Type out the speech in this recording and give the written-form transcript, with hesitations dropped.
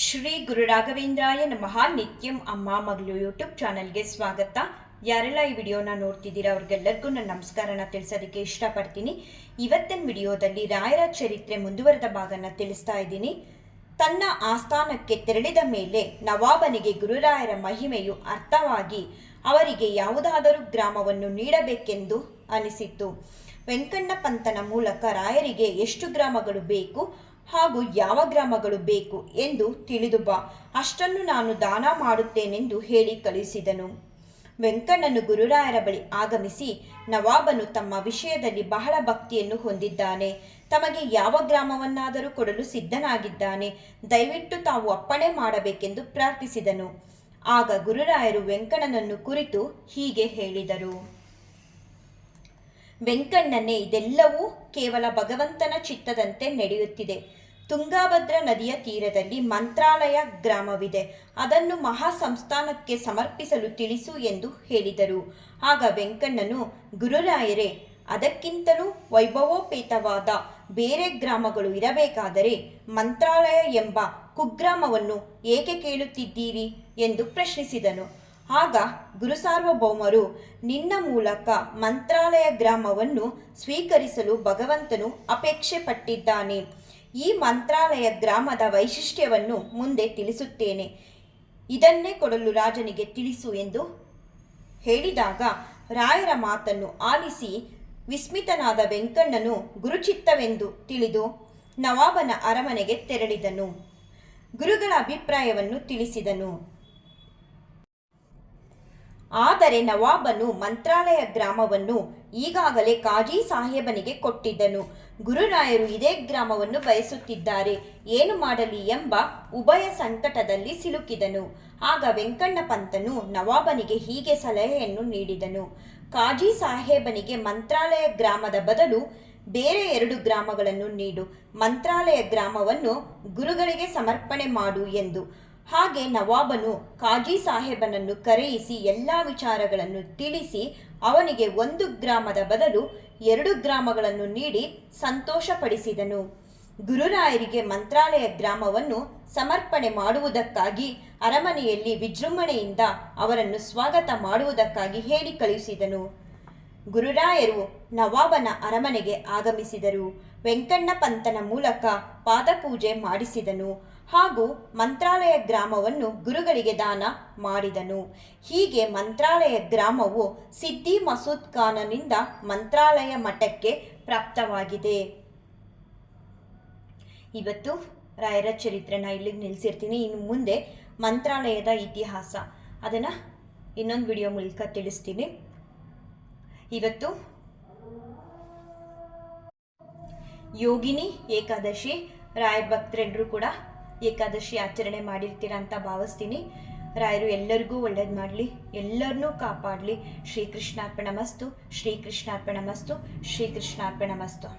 ಶ್ರೀ ಗುರು ರಾಘವೇಂದ್ರಾಯ ನಮಃ. ನಿತ್ಯಂ ಅಮ್ಮ ಮಗಳು ಯೂಟ್ಯೂಬ್ ಚಾನಲ್ಗೆ ಸ್ವಾಗತ. ಯಾರೆಲ್ಲ ಈ ವಿಡಿಯೋನ ನೋಡ್ತಿದ್ದೀರಾ ಅವ್ರಿಗೆಲ್ಲರಿಗೂ ನಾನು ನಮಸ್ಕಾರನ ತಿಳಿಸೋದಕ್ಕೆ ಇಷ್ಟಪಡ್ತೀನಿ. ಇವತ್ತಿನ ವಿಡಿಯೋದಲ್ಲಿ ರಾಯರ ಚರಿತ್ರೆ ಮುಂದುವರೆದ ಭಾಗನ ತಿಳಿಸ್ತಾ ಇದ್ದೀನಿ. ತನ್ನ ಆಸ್ಥಾನಕ್ಕೆ ತೆರಳಿದ ಮೇಲೆ ನವಾಬನಿಗೆ ಗುರುರಾಯರ ಮಹಿಮೆಯು ಅರ್ಥವಾಗಿ ಅವರಿಗೆ ಯಾವುದಾದರೂ ಗ್ರಾಮವನ್ನು ನೀಡಬೇಕೆಂದು ಅನಿಸಿತು. ವೆಂಕಣ್ಣ ಪಂತನ ಮೂಲಕ ರಾಯರಿಗೆ ಎಷ್ಟು ಗ್ರಾಮಗಳು ಬೇಕು ಹಾಗೂ ಯಾವ ಗ್ರಾಮಗಳು ಬೇಕು ಎಂದು ತಿಳಿದು ಬಾ, ಅಷ್ಟನ್ನು ನಾನು ದಾನ ಮಾಡುತ್ತೇನೆಂದು ಹೇಳಿ ಕಳುಹಿಸಿದನು. ವೆಂಕಣ್ಣನು ಗುರುರಾಯರ ಬಳಿ ಆಗಮಿಸಿ, ನವಾಬನು ತಮ್ಮ ವಿಷಯದಲ್ಲಿ ಬಹಳ ಭಕ್ತಿಯನ್ನು ಹೊಂದಿದ್ದಾನೆ, ತಮಗೆ ಯಾವ ಗ್ರಾಮವನ್ನಾದರೂ ಕೊಡಲು ಸಿದ್ಧನಾಗಿದ್ದಾನೆ, ದಯವಿಟ್ಟು ತಾವು ಅಪ್ಪಣೆ ಮಾಡಬೇಕೆಂದು ಪ್ರಾರ್ಥಿಸಿದನು. ಆಗ ಗುರುರಾಯರು ವೆಂಕಣ್ಣನನ್ನು ಕುರಿತು ಹೀಗೆ ಹೇಳಿದರು. ವೆಂಕಣ್ಣನೇ, ಇದೆಲ್ಲವೂ ಕೇವಲ ಭಗವಂತನ ಚಿತ್ತದಂತೆ ನಡೆಯುತ್ತಿದೆ. ತುಂಗಾಭದ್ರಾ ನದಿಯ ತೀರದಲ್ಲಿ ಮಂತ್ರಾಲಯ ಗ್ರಾಮವಿದೆ, ಅದನ್ನು ಮಹಾ ಸಂಸ್ಥಾನಕ್ಕೆ ಸಮರ್ಪಿಸಲು ತಿಳಿಸು ಎಂದು ಹೇಳಿದರು. ಆಗ ವೆಂಕಣ್ಣನು, ಗುರುರಾಯರೇ, ಅದಕ್ಕಿಂತಲೂ ವೈಭವೋಪೇತವಾದ ಬೇರೆ ಗ್ರಾಮಗಳು ಇರಬೇಕಾದರೆ ಮಂತ್ರಾಲಯ ಎಂಬ ಕುಗ್ರಾಮವನ್ನು ಏಕೆ ಕೇಳುತ್ತಿದ್ದೀರಿ ಎಂದು ಪ್ರಶ್ನಿಸಿದನು. ಆಗ ಗುರುಸಾರ್ವಭೌಮರು, ನಿನ್ನ ಮೂಲಕ ಮಂತ್ರಾಲಯ ಗ್ರಾಮವನ್ನು ಸ್ವೀಕರಿಸಲು ಭಗವಂತನು ಅಪೇಕ್ಷೆ ಪಟ್ಟಿದ್ದಾನೆ. ಈ ಮಂತ್ರಾಲಯ ಗ್ರಾಮದ ವೈಶಿಷ್ಟ್ಯವನ್ನು ಮುಂದೆ ತಿಳಿಸುತ್ತೇನೆ, ಇದನ್ನೇ ಕೊಡಲು ರಾಜನಿಗೆ ತಿಳಿಸು ಎಂದು ಹೇಳಿದಾಗ ರಾಯರ ಮಾತನ್ನು ಆಲಿಸಿ ವಿಸ್ಮಿತನಾದ ವೆಂಕಣ್ಣನು ಗುರುಚಿತ್ತವೆಂದು ತಿಳಿದು ನವಾಬನ ಅರಮನೆಗೆ ತೆರಳಿದನು. ಗುರುಗಳ ಅಭಿಪ್ರಾಯವನ್ನು ತಿಳಿಸಿದನು. ಆದರೆ ನವಾಬನು ಮಂತ್ರಾಲಯ ಗ್ರಾಮವನ್ನು ಈಗಾಗಲೇ ಕಾಜಿ ಸಾಹೇಬನಿಗೆ ಕೊಟ್ಟಿದ್ದನು. ಗುರುರಾಯರು ಇದೇ ಗ್ರಾಮವನ್ನು ಬಯಸುತ್ತಿದ್ದಾರೆ, ಏನು ಮಾಡಲಿ ಎಂಬ ಉಭಯ ಸಂಕಟದಲ್ಲಿ ಸಿಲುಕಿದನು. ಆಗ ವೆಂಕಣ್ಣ ಪಂತನು ನವಾಬನಿಗೆ ಹೀಗೆ ಸಲಹೆಯನ್ನು ನೀಡಿದನು. ಕಾಜಿ ಸಾಹೇಬನಿಗೆ ಮಂತ್ರಾಲಯ ಗ್ರಾಮದ ಬದಲು ಬೇರೆ 2 ಗ್ರಾಮಗಳನ್ನು ನೀಡು, ಮಂತ್ರಾಲಯ ಗ್ರಾಮವನ್ನು ಗುರುಗಳಿಗೆ ಸಮರ್ಪಣೆ ಮಾಡು ಎಂದು. ಹಾಗೆ ನವಾಬನು ಕಾಜಿ ಸಾಹೇಬನನ್ನು ಕರೆಯಿಸಿ ಎಲ್ಲ ವಿಚಾರಗಳನ್ನು ತಿಳಿಸಿ ಅವನಿಗೆ 1 ಗ್ರಾಮದ ಬದಲು 2 ಗ್ರಾಮಗಳನ್ನು ನೀಡಿ ಸಂತೋಷಪಡಿಸಿದನು. ಗುರುರಾಯರಿಗೆ ಮಂತ್ರಾಲಯ ಗ್ರಾಮವನ್ನು ಸಮರ್ಪಣೆ ಮಾಡುವುದಕ್ಕಾಗಿ ಅರಮನೆಯಲ್ಲಿ ವಿಜೃಂಭಣೆಯಿಂದ ಅವರನ್ನು ಸ್ವಾಗತ ಮಾಡುವುದಕ್ಕಾಗಿ ಹೇಳಿ ಕಳುಹಿಸಿದನು. ಗುರುರಾಯರು ನವಾಬನ ಅರಮನೆಗೆ ಆಗಮಿಸಿದರು. ವೆಂಕಣ್ಣ ಪಂತನ ಮೂಲಕ ಪಾದಪೂಜೆ ಮಾಡಿಸಿದನು ಹಾಗೂ ಮಂತ್ರಾಲಯ ಗ್ರಾಮವನ್ನು ಗುರುಗಳಿಗೆ ದಾನ ಮಾಡಿದನು. ಹೀಗೆ ಮಂತ್ರಾಲಯ ಗ್ರಾಮವು ಸಿದ್ದಿ ಮಸೂದ್ ಖಾನನಿಂದ ಮಂತ್ರಾಲಯ ಮಠಕ್ಕೆ ಪ್ರಾಪ್ತವಾಗಿದೆ. ಇವತ್ತು ರಾಯರ ಚರಿತ್ರೆನ ಇಲ್ಲಿಗೆ ನಿಲ್ಲಿಸಿರ್ತೀನಿ. ಇನ್ನು ಮುಂದೆ ಮಂತ್ರಾಲಯದ ಇತಿಹಾಸ ಅದನ್ನು ಇನ್ನೊಂದು ವಿಡಿಯೋ ಮೂಲಕ ತಿಳಿಸ್ತೀನಿ. ಇವತ್ತು ಯೋಗಿನಿ ಏಕಾದಶಿ, ರಾಯರ ಭಕ್ತರೆಲ್ಲರೂ ಕೂಡ ಏಕಾದಶಿ ಆಚರಣೆ ಮಾಡಿರ್ತೀರ ಅಂತ ಭಾವಿಸ್ತೀನಿ. ರಾಯರು ಎಲ್ಲರಿಗೂ ಒಳ್ಳೇದು ಮಾಡಲಿ, ಎಲ್ಲರನ್ನೂ ಕಾಪಾಡಲಿ. ಶ್ರೀಕೃಷ್ಣಾರ್ಪಣಮಸ್ತು, ಶ್ರೀಕೃಷ್ಣಾರ್ಪಣಮಸ್ತು, ಶ್ರೀಕೃಷ್ಣಾರ್ಪಣಮಸ್ತು.